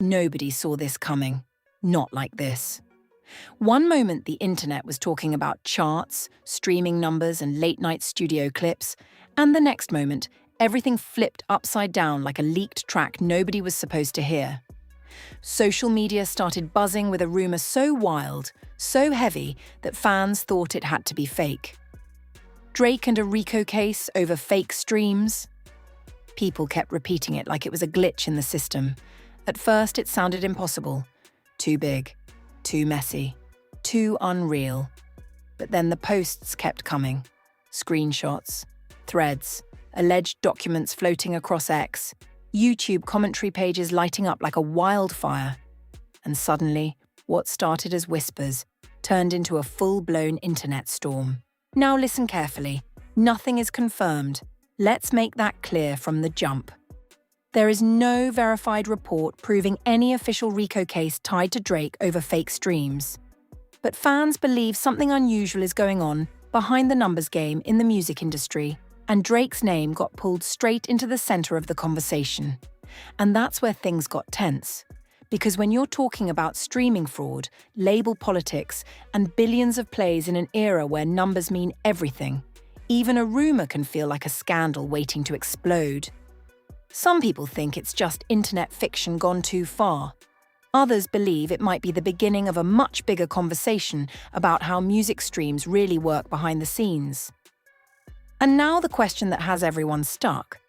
Nobody saw this coming. Not like this. One moment the internet was talking about charts, streaming numbers, and late-night studio clips, and the next moment, everything flipped upside down like a leaked track nobody was supposed to hear. Social media started buzzing with a rumor so wild, so heavy, that fans thought it had to be fake. Drake and a RICO case over fake streams? People kept repeating it like it was a glitch in the system. At first, it sounded impossible. Too big, too messy, too unreal. But then the posts kept coming. Screenshots, threads, alleged documents floating across X, YouTube commentary pages lighting up like a wildfire. And suddenly, what started as whispers turned into a full-blown internet storm. Now listen carefully. Nothing is confirmed. Let's make that clear from the jump. There is no verified report proving any official RICO case tied to Drake over fake streams. But fans believe something unusual is going on behind the numbers game in the music industry, and Drake's name got pulled straight into the center of the conversation. And that's where things got tense. Because when you're talking about streaming fraud, label politics, and billions of plays in an era where numbers mean everything, even a rumor can feel like a scandal waiting to explode. Some people think it's just internet fiction gone too far. Others believe it might be the beginning of a much bigger conversation about how music streams really work behind the scenes. And now the question that has everyone stuck.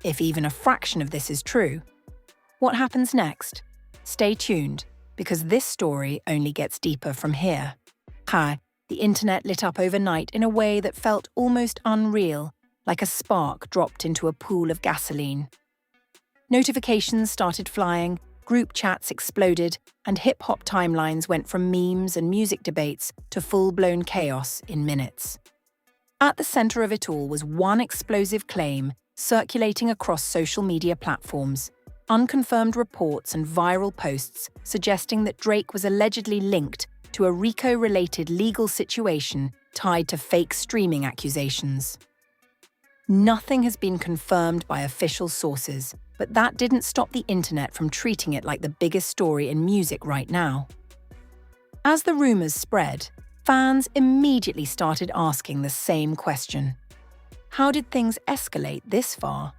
If even a fraction of this is true, what happens next? Stay tuned, because this story only gets deeper from here. Hi, the internet lit up overnight in a way that felt almost unreal, like a spark dropped into a pool of gasoline. Notifications started flying, group chats exploded, and hip-hop timelines went from memes and music debates to full-blown chaos in minutes. At the center of it all was one explosive claim circulating across social media platforms, unconfirmed reports and viral posts suggesting that Drake was allegedly linked to a RICO-related legal situation tied to fake streaming accusations. Nothing has been confirmed by official sources, but that didn't stop the internet from treating it like the biggest story in music right now. As the rumors spread, fans immediately started asking the same question. How did things escalate this far?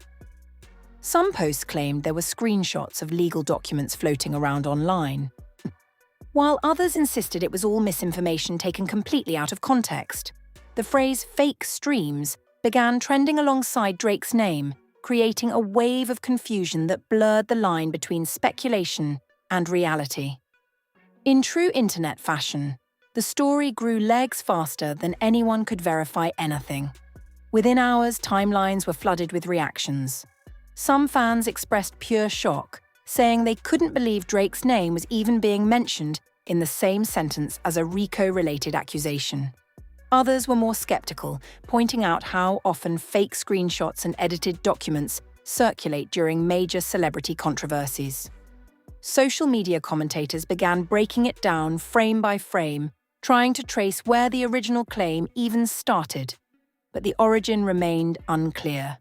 Some posts claimed there were screenshots of legal documents floating around online, while others insisted it was all misinformation taken completely out of context. The phrase fake streams began trending alongside Drake's name, creating a wave of confusion that blurred the line between speculation and reality. In true internet fashion, the story grew legs faster than anyone could verify anything. Within hours, timelines were flooded with reactions. Some fans expressed pure shock, saying they couldn't believe Drake's name was even being mentioned in the same sentence as a RICO-related accusation. Others were more skeptical, pointing out how often fake screenshots and edited documents circulate during major celebrity controversies. Social media commentators began breaking it down frame by frame, trying to trace where the original claim even started, but the origin remained unclear.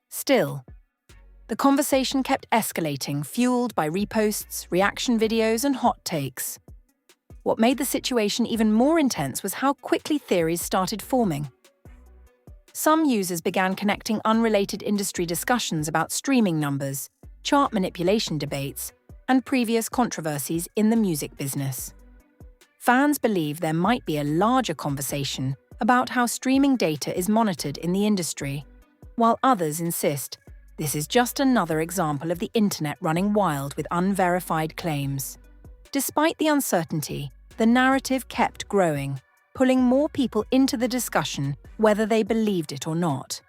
Still, the conversation kept escalating, fueled by reposts, reaction videos, and hot takes. What made the situation even more intense was how quickly theories started forming. Some users began connecting unrelated industry discussions about streaming numbers, chart manipulation debates, and previous controversies in the music business. Fans believe there might be a larger conversation about how streaming data is monitored in the industry, while others insist this is just another example of the internet running wild with unverified claims. Despite the uncertainty, the narrative kept growing, pulling more people into the discussion whether they believed it or not.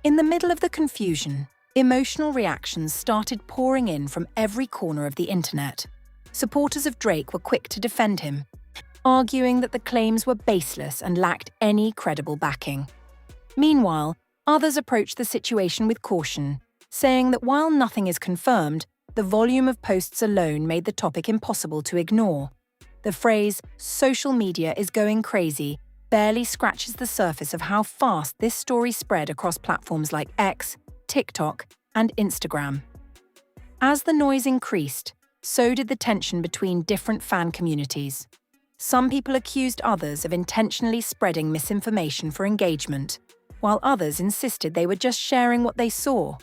In the middle of the confusion, emotional reactions started pouring in from every corner of the internet. Supporters of Drake were quick to defend him, arguing that the claims were baseless and lacked any credible backing. Meanwhile, others approached the situation with caution, saying that while nothing is confirmed, the volume of posts alone made the topic impossible to ignore. The phrase, social media is going crazy, barely scratches the surface of how fast this story spread across platforms like X, TikTok, and Instagram. As the noise increased, so did the tension between different fan communities. Some people accused others of intentionally spreading misinformation for engagement, while others insisted they were just sharing what they saw.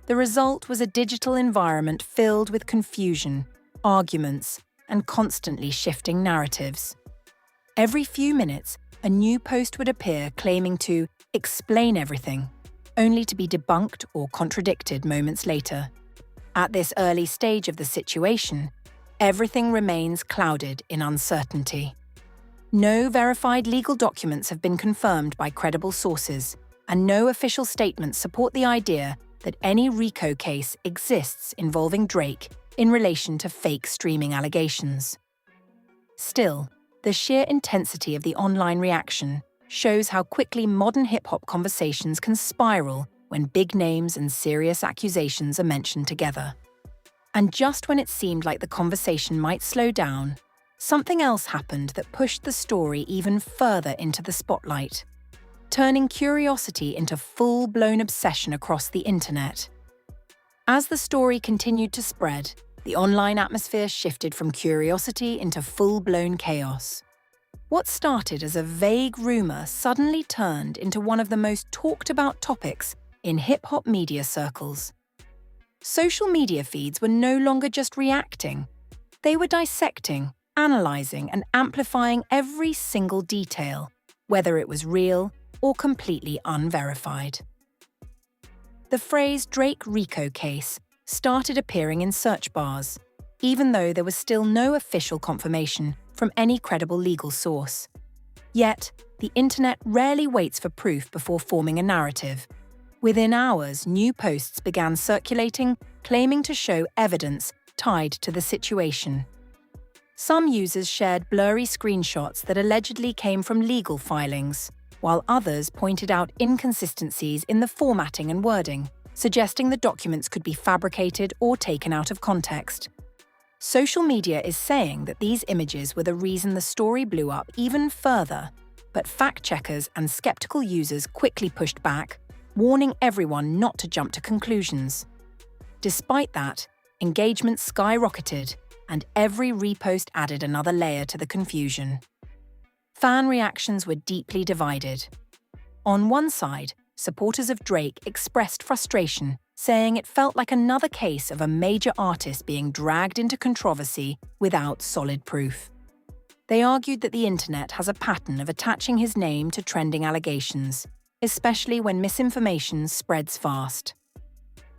The result was a digital environment filled with confusion, arguments, and constantly shifting narratives. Every few minutes, a new post would appear claiming to explain everything, only to be debunked or contradicted moments later. At this early stage of the situation, everything remains clouded in uncertainty. No verified legal documents have been confirmed by credible sources, and no official statements support the idea that any RICO case exists involving Drake in relation to fake streaming allegations. Still, the sheer intensity of the online reaction shows how quickly modern hip-hop conversations can spiral when big names and serious accusations are mentioned together. And just when it seemed like the conversation might slow down, something else happened that pushed the story even further into the spotlight, turning curiosity into full-blown obsession across the internet. As the story continued to spread, the online atmosphere shifted from curiosity into full-blown chaos. What started as a vague rumor suddenly turned into one of the most talked-about topics in hip-hop media circles. Social media feeds were no longer just reacting. They were dissecting, analyzing, and amplifying every single detail, whether it was real or completely unverified. The phrase Drake RICO case started appearing in search bars, even though there was still no official confirmation from any credible legal source. Yet, the internet rarely waits for proof before forming a narrative. Within hours, new posts began circulating, claiming to show evidence tied to the situation. Some users shared blurry screenshots that allegedly came from legal filings, while others pointed out inconsistencies in the formatting and wording, suggesting the documents could be fabricated or taken out of context. Social media is saying that these images were the reason the story blew up even further, but fact-checkers and skeptical users quickly pushed back, warning everyone not to jump to conclusions. Despite that, engagement skyrocketed, and every repost added another layer to the confusion. Fan reactions were deeply divided. On one side, supporters of Drake expressed frustration, saying it felt like another case of a major artist being dragged into controversy without solid proof. They argued that the internet has a pattern of attaching his name to trending allegations, especially when misinformation spreads fast.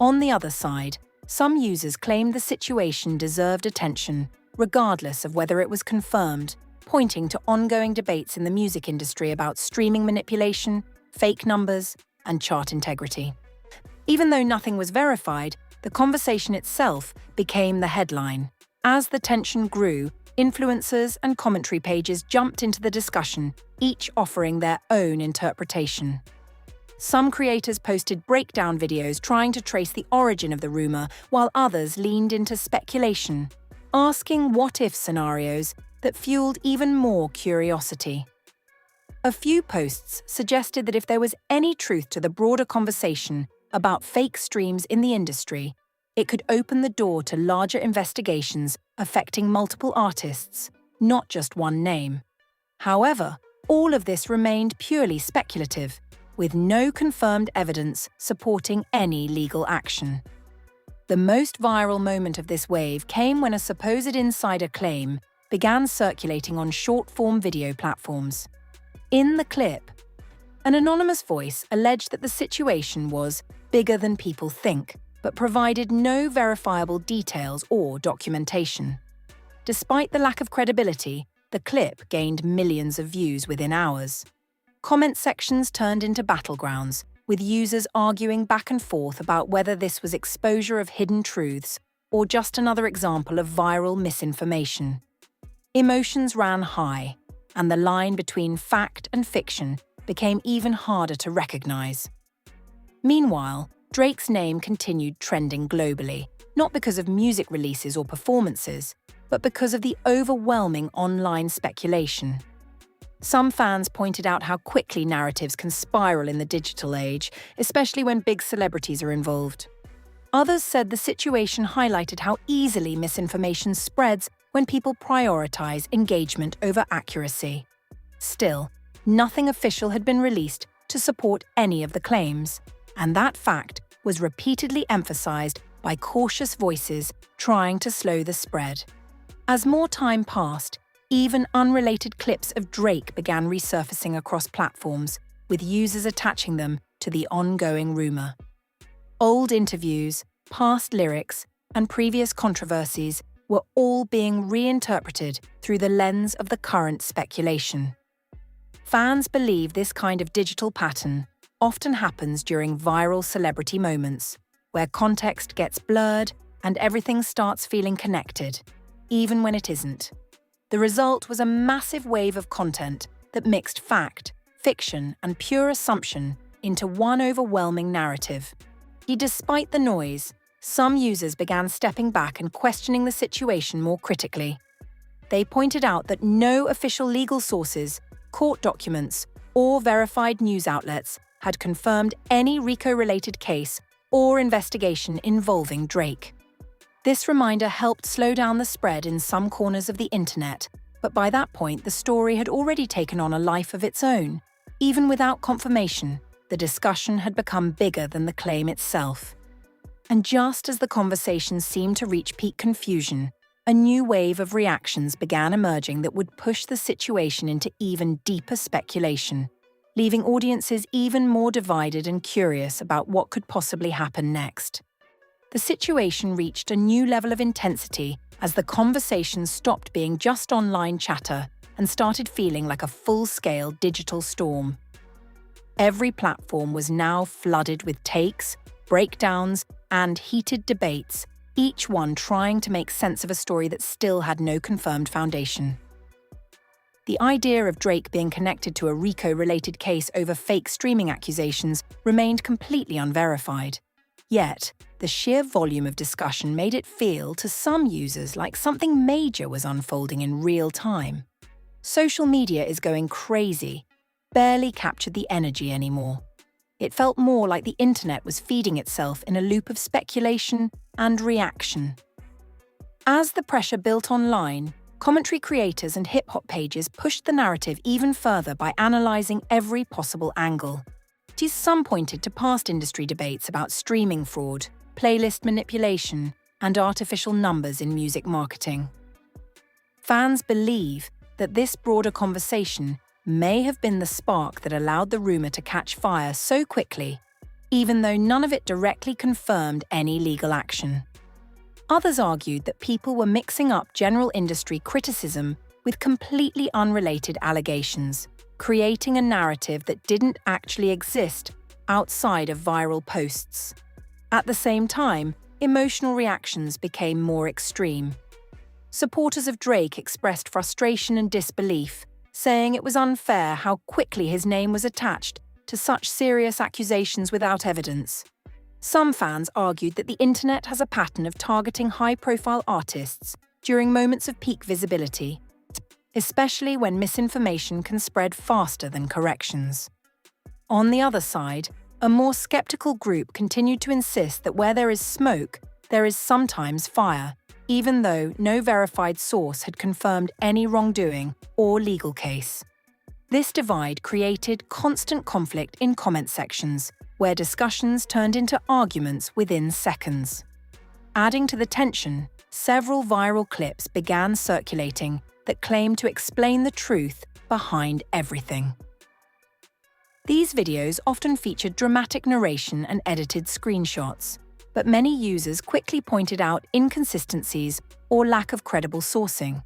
On the other side, some users claimed the situation deserved attention, regardless of whether it was confirmed, pointing to ongoing debates in the music industry about streaming manipulation, fake numbers, and chart integrity. Even though nothing was verified, the conversation itself became the headline. As the tension grew, influencers and commentary pages jumped into the discussion, each offering their own interpretation. Some creators posted breakdown videos trying to trace the origin of the rumor, while others leaned into speculation, asking what-if scenarios that fueled even more curiosity. A few posts suggested that if there was any truth to the broader conversation about fake streams in the industry, it could open the door to larger investigations affecting multiple artists, not just one name. However, all of this remained purely speculative, with no confirmed evidence supporting any legal action. The most viral moment of this wave came when a supposed insider claim began circulating on short-form video platforms. In the clip, an anonymous voice alleged that the situation was bigger than people think, but provided no verifiable details or documentation. Despite the lack of credibility, the clip gained millions of views within hours. Comment sections turned into battlegrounds, with users arguing back and forth about whether this was exposure of hidden truths or just another example of viral misinformation. Emotions ran high, and the line between fact and fiction became even harder to recognize. Meanwhile, Drake's name continued trending globally, not because of music releases or performances, but because of the overwhelming online speculation. Some fans pointed out how quickly narratives can spiral in the digital age, especially when big celebrities are involved. Others said the situation highlighted how easily misinformation spreads when people prioritize engagement over accuracy. Still, nothing official had been released to support any of the claims, and that fact was repeatedly emphasized by cautious voices trying to slow the spread. As more time passed, even unrelated clips of Drake began resurfacing across platforms, with users attaching them to the ongoing rumor. Old interviews, past lyrics, and previous controversies were all being reinterpreted through the lens of the current speculation. Fans believe this kind of digital pattern often happens during viral celebrity moments, where context gets blurred and everything starts feeling connected, even when it isn't. The result was a massive wave of content that mixed fact, fiction, and pure assumption into one overwhelming narrative. Despite the noise, some users began stepping back and questioning the situation more critically. They pointed out that no official legal sources, court documents, or verified news outlets had confirmed any RICO-related case or investigation involving Drake. This reminder helped slow down the spread in some corners of the internet, but by that point the story had already taken on a life of its own. Even without confirmation, the discussion had become bigger than the claim itself. And just as the conversation seemed to reach peak confusion, a new wave of reactions began emerging that would push the situation into even deeper speculation, leaving audiences even more divided and curious about what could possibly happen next. The situation reached a new level of intensity as the conversation stopped being just online chatter and started feeling like a full-scale digital storm. Every platform was now flooded with takes, breakdowns, and heated debates, each one trying to make sense of a story that still had no confirmed foundation. The idea of Drake being connected to a RICO-related case over fake streaming accusations remained completely unverified. Yet, the sheer volume of discussion made it feel to some users like something major was unfolding in real time. Social media is going crazy, barely captured the energy anymore. It felt more like the internet was feeding itself in a loop of speculation and reaction. As the pressure built online, commentary creators and hip-hop pages pushed the narrative even further by analyzing every possible angle. Some pointed to past industry debates about streaming fraud, playlist manipulation, and artificial numbers in music marketing. Fans believe that this broader conversation may have been the spark that allowed the rumor to catch fire so quickly, even though none of it directly confirmed any legal action. Others argued that people were mixing up general industry criticism with completely unrelated allegations, creating a narrative that didn't actually exist outside of viral posts. At the same time, emotional reactions became more extreme. Supporters of Drake expressed frustration and disbelief, saying it was unfair how quickly his name was attached to such serious accusations without evidence. Some fans argued that the internet has a pattern of targeting high-profile artists during moments of peak visibility, especially when misinformation can spread faster than corrections. On the other side, a more skeptical group continued to insist that where there is smoke, there is sometimes fire, even though no verified source had confirmed any wrongdoing or legal case. This divide created constant conflict in comment sections, where discussions turned into arguments within seconds. Adding to the tension, several viral clips began circulating that claimed to explain the truth behind everything. These videos often featured dramatic narration and edited screenshots, but many users quickly pointed out inconsistencies or lack of credible sourcing.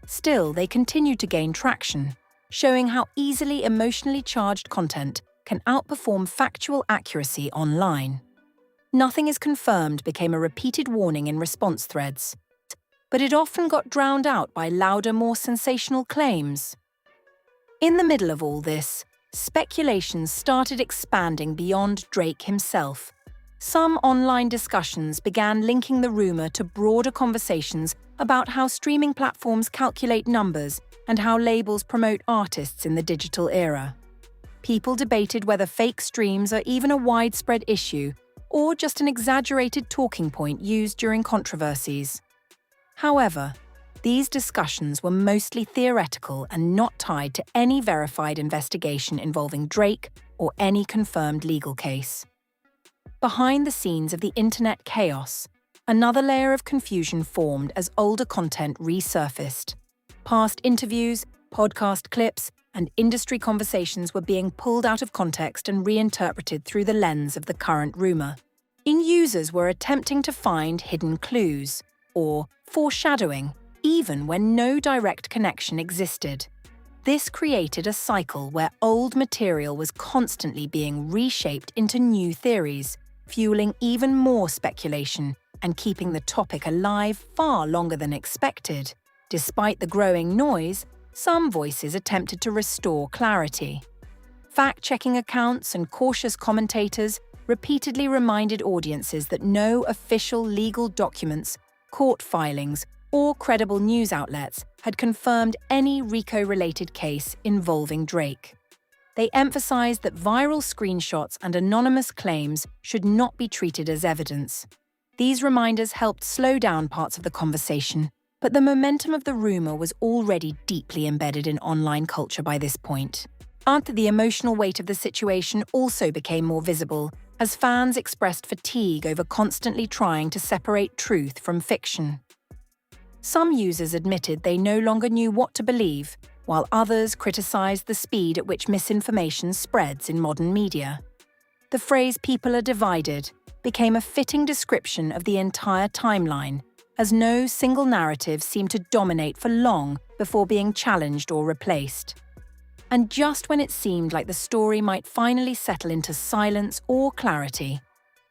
Still, they continued to gain traction, showing how easily emotionally charged content can outperform factual accuracy online. "Nothing is confirmed" became a repeated warning in response threads, but it often got drowned out by louder, more sensational claims. In the middle of all this, speculations started expanding beyond Drake himself. Some online discussions began linking the rumor to broader conversations about how streaming platforms calculate numbers and how labels promote artists in the digital era. People debated whether fake streams are even a widespread issue, or just an exaggerated talking point used during controversies. However, these discussions were mostly theoretical and not tied to any verified investigation involving Drake or any confirmed legal case. Behind the scenes of the internet chaos, another layer of confusion formed as older content resurfaced. Past interviews, podcast clips, and industry conversations were being pulled out of context and reinterpreted through the lens of the current rumor. Users were attempting to find hidden clues, or foreshadowing, even when no direct connection existed. This created a cycle where old material was constantly being reshaped into new theories, fueling even more speculation and keeping the topic alive far longer than expected. Despite the growing noise, some voices attempted to restore clarity. Fact-checking accounts and cautious commentators repeatedly reminded audiences that no official legal documents, court filings, or credible news outlets had confirmed any RICO-related case involving Drake. They emphasized that viral screenshots and anonymous claims should not be treated as evidence. These reminders helped slow down parts of the conversation, but the momentum of the rumor was already deeply embedded in online culture by this point. The emotional weight of the situation also became more visible, as fans expressed fatigue over constantly trying to separate truth from fiction. Some users admitted they no longer knew what to believe, while others criticized the speed at which misinformation spreads in modern media. The phrase "people are divided" became a fitting description of the entire timeline, as no single narrative seemed to dominate for long before being challenged or replaced. And just when it seemed like the story might finally settle into silence or clarity,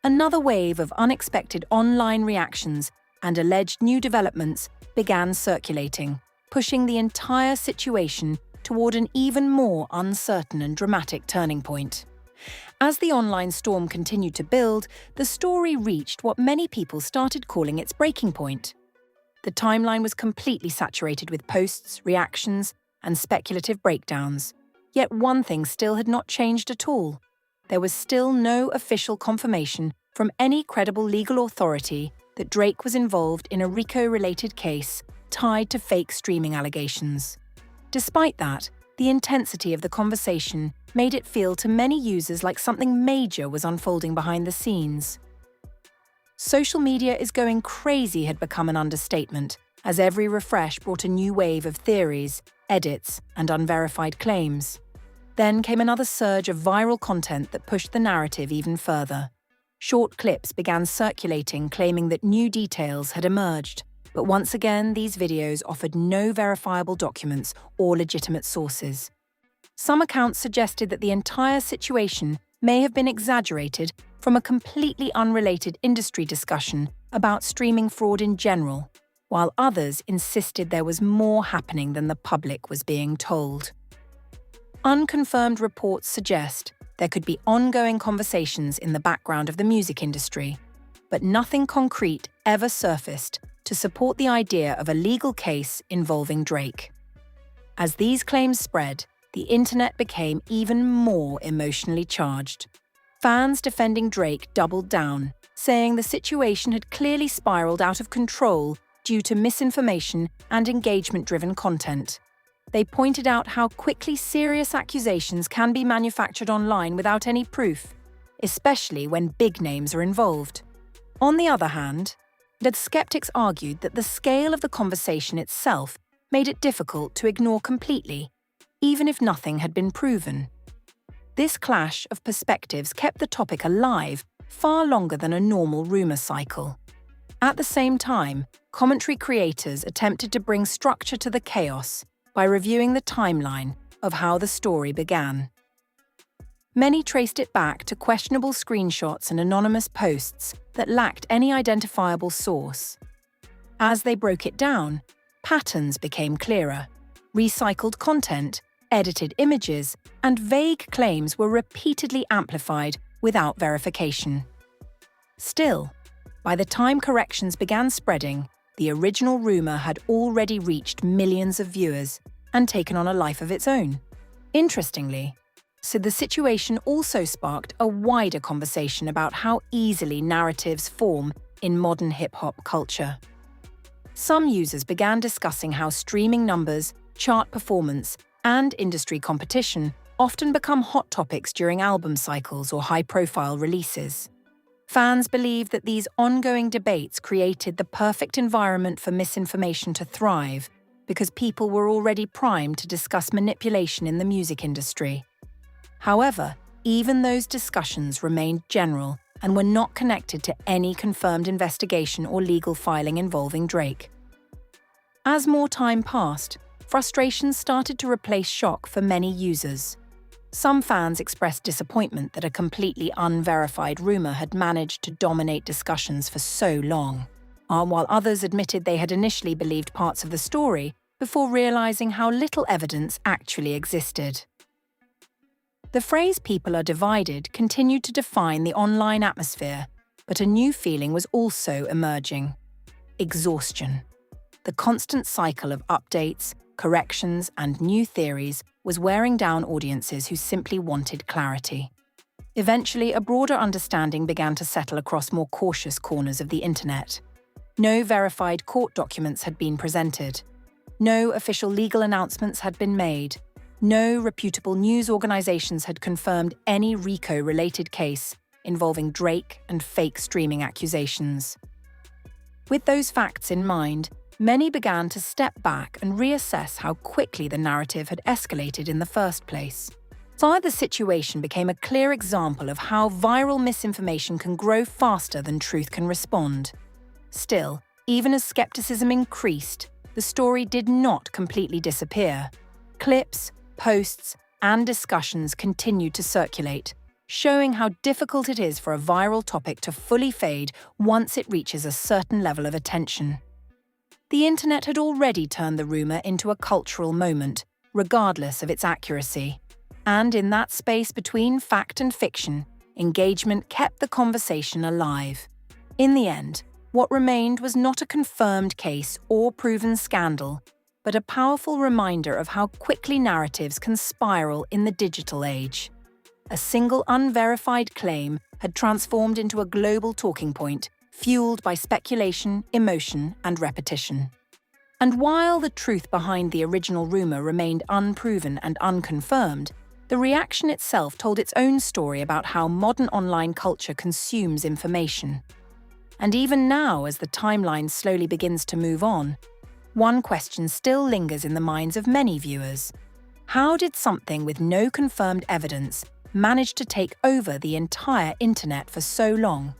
another wave of unexpected online reactions and alleged new developments began circulating, pushing the entire situation toward an even more uncertain and dramatic turning point. As the online storm continued to build, the story reached what many people started calling its breaking point. The timeline was completely saturated with posts, reactions, and speculative breakdowns. Yet one thing still had not changed at all. There was still no official confirmation from any credible legal authority that Drake was involved in a RICO-related case tied to fake streaming allegations. Despite that, the intensity of the conversation made it feel to many users like something major was unfolding behind the scenes. "Social media is going crazy" had become an understatement, as every refresh brought a new wave of theories, edits, and unverified claims. Then came another surge of viral content that pushed the narrative even further. Short clips began circulating claiming that new details had emerged, but once again these videos offered no verifiable documents or legitimate sources. Some accounts suggested that the entire situation may have been exaggerated from a completely unrelated industry discussion about streaming fraud in general, while others insisted there was more happening than the public was being told. Unconfirmed reports suggest there could be ongoing conversations in the background of the music industry, but nothing concrete ever surfaced to support the idea of a legal case involving Drake. As these claims spread, the internet became even more emotionally charged. Fans defending Drake doubled down, saying the situation had clearly spiraled out of control due to misinformation and engagement-driven content. They pointed out how quickly serious accusations can be manufactured online without any proof, especially when big names are involved. On the other hand, the skeptics argued that the scale of the conversation itself made it difficult to ignore completely, even if nothing had been proven. This clash of perspectives kept the topic alive far longer than a normal rumor cycle. At the same time, commentary creators attempted to bring structure to the chaos by reviewing the timeline of how the story began. Many traced it back to questionable screenshots and anonymous posts that lacked any identifiable source. As they broke it down, patterns became clearer. Recycled content, edited images, and vague claims were repeatedly amplified without verification. Still, by the time corrections began spreading, the original rumor had already reached millions of viewers and taken on a life of its own. Interestingly, So the situation also sparked a wider conversation about how easily narratives form in modern hip-hop culture. Some users began discussing how streaming numbers, chart performance, and industry competition often become hot topics during album cycles or high-profile releases. Fans believe that these ongoing debates created the perfect environment for misinformation to thrive because people were already primed to discuss manipulation in the music industry. However, even those discussions remained general and were not connected to any confirmed investigation or legal filing involving Drake. As more time passed, frustration started to replace shock for many users. Some fans expressed disappointment that a completely unverified rumor had managed to dominate discussions for so long, while others admitted they had initially believed parts of the story before realizing how little evidence actually existed. The phrase "people are divided" continued to define the online atmosphere, but a new feeling was also emerging: exhaustion. The constant cycle of updates, corrections, and new theories was wearing down audiences who simply wanted clarity. Eventually, a broader understanding began to settle across more cautious corners of the internet. No verified court documents had been presented. No official legal announcements had been made. No reputable news organizations had confirmed any RICO-related case involving Drake and fake streaming accusations. With those facts in mind, many began to step back and reassess how quickly the narrative had escalated in the first place. The situation became a clear example of how viral misinformation can grow faster than truth can respond. Still, even as skepticism increased, the story did not completely disappear. Clips, posts, and discussions continued to circulate, showing how difficult it is for a viral topic to fully fade once it reaches a certain level of attention. The internet had already turned the rumor into a cultural moment, regardless of its accuracy. And in that space between fact and fiction, engagement kept the conversation alive. In the end, what remained was not a confirmed case or proven scandal, but a powerful reminder of how quickly narratives can spiral in the digital age. A single unverified claim had transformed into a global talking point, fueled by speculation, emotion, and repetition. And while the truth behind the original rumor remained unproven and unconfirmed, the reaction itself told its own story about how modern online culture consumes information. And even now, as the timeline slowly begins to move on, one question still lingers in the minds of many viewers. How did something with no confirmed evidence manage to take over the entire internet for so long?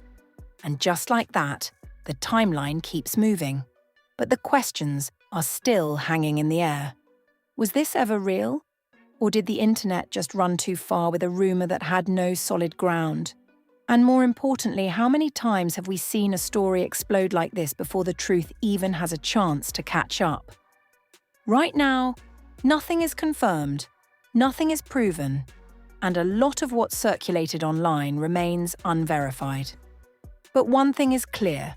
And just like that, the timeline keeps moving. But the questions are still hanging in the air. Was this ever real? Or did the internet just run too far with a rumor that had no solid ground? And more importantly, how many times have we seen a story explode like this before the truth even has a chance to catch up? Right now, nothing is confirmed, nothing is proven, and a lot of what circulated online remains unverified. But one thing is clear: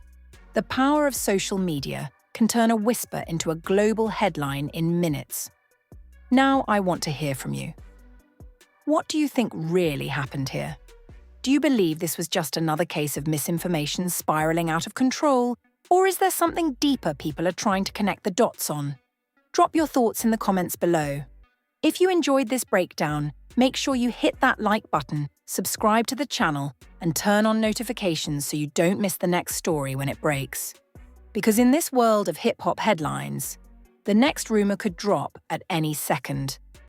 the power of social media can turn a whisper into a global headline in minutes. Now I want to hear from you. What do you think really happened here? Do you believe this was just another case of misinformation spiraling out of control, or is there something deeper people are trying to connect the dots on? Drop your thoughts in the comments below. If you enjoyed this breakdown, make sure you hit that like button, subscribe to the channel, and turn on notifications so you don't miss the next story when it breaks. Because in this world of hip-hop headlines, the next rumor could drop at any second.